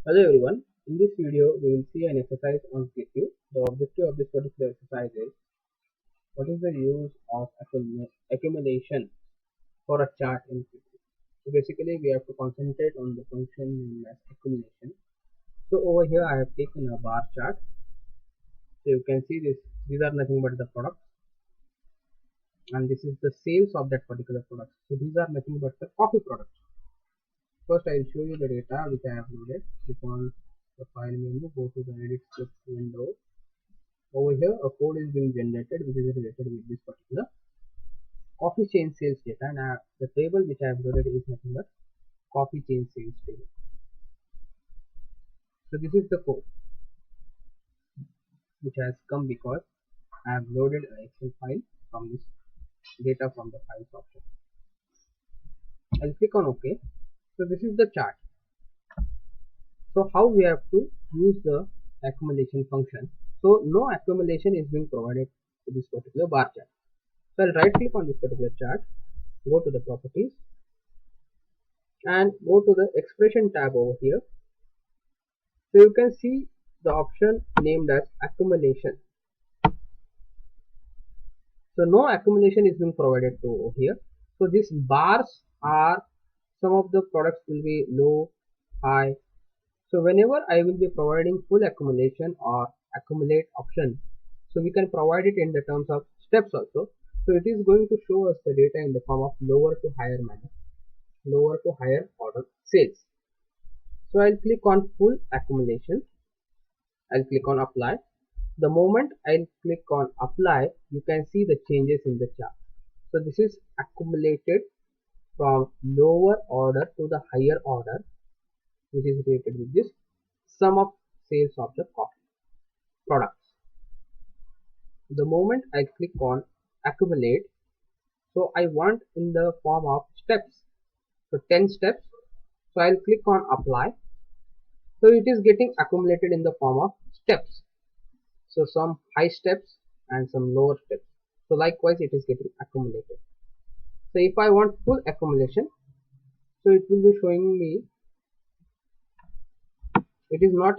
Hello everyone, in this video we will see an exercise on QlikView. The objective of this particular exercise is what is the use of accumulation for a chart in QlikView. So basically we have to concentrate on the function known as accumulation. So over here I have taken a bar chart. So you can see these are nothing but the products and this is the sales of that particular product. So these are nothing but the coffee products. First I will show you the data which I have loaded. Click on the file menu, go to the edit script window. Over here a code is being generated which is related with this particular coffee chain sales data, and the table which I have loaded is nothing but coffee chain sales table. So this is the code which has come because I have loaded an Excel file from this data from the files option. I'll click on OK. So this is the chart. So how we have to use the accumulation function. So no accumulation is being provided to this particular bar chart. So I'll right click on this particular chart, go to the properties and go to the expression tab over here. So you can see the option named as accumulation. So no accumulation is being provided to over here. So these bars are some of the products will be low, high. So whenever I will be providing full accumulation or accumulate option, so we can provide it in the terms of steps also. So it is going to show us the data in the form of lower to higher manner, lower to higher order sales. So I'll click on full accumulation. I'll click on apply. The moment I'll click on apply, you can see the changes in the chart. So this is accumulated from lower order to the higher order, which is related with this sum of sales of the coffee products. The moment I click on accumulate, so I want in the form of steps, so 10 steps. So I'll click on apply. So it is getting accumulated in the form of steps. So some high steps and some lower steps. So likewise it is getting accumulated. So if I want full accumulation, so it will be showing me, it is not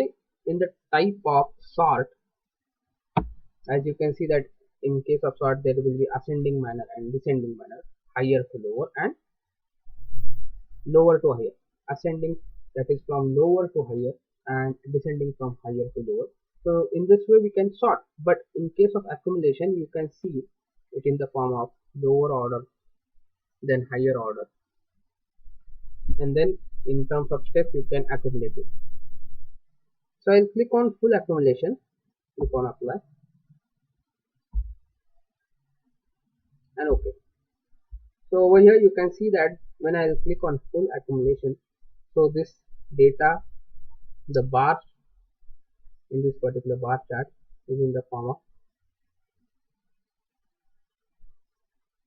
in the type of sort. As you can see that in case of sort there will be ascending manner and descending manner, higher to lower and lower to higher. Ascending, that is from lower to higher, and descending from higher to lower. So in this way we can sort, but in case of accumulation you can see it in the form of lower order, then higher order, and then in terms of steps you can accumulate it. So I'll click on full accumulation, click on apply and OK. So over here you can see that when I'll click on full accumulation, so this data, the bar in this particular bar chart is in the form of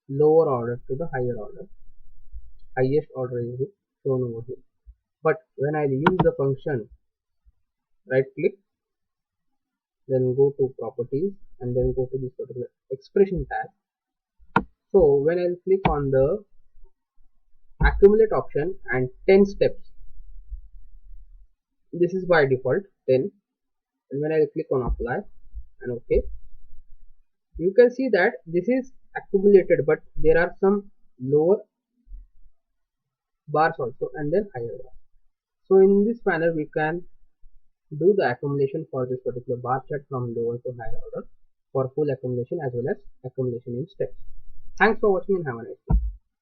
lower order to the higher order. Highest order is shown over here. But when I use the function, right click, then go to properties and then go to this particular expression tab. So when I click on the accumulate option and 10 steps, this is by default 10, and when I click on apply and OK, you can see that this is accumulated, but there are some lower bars also and then higher bars. So in this manner we can do the accumulation for this particular bar chart from lower to higher order for full accumulation as well as accumulation in steps. Thanks for watching and have a nice day.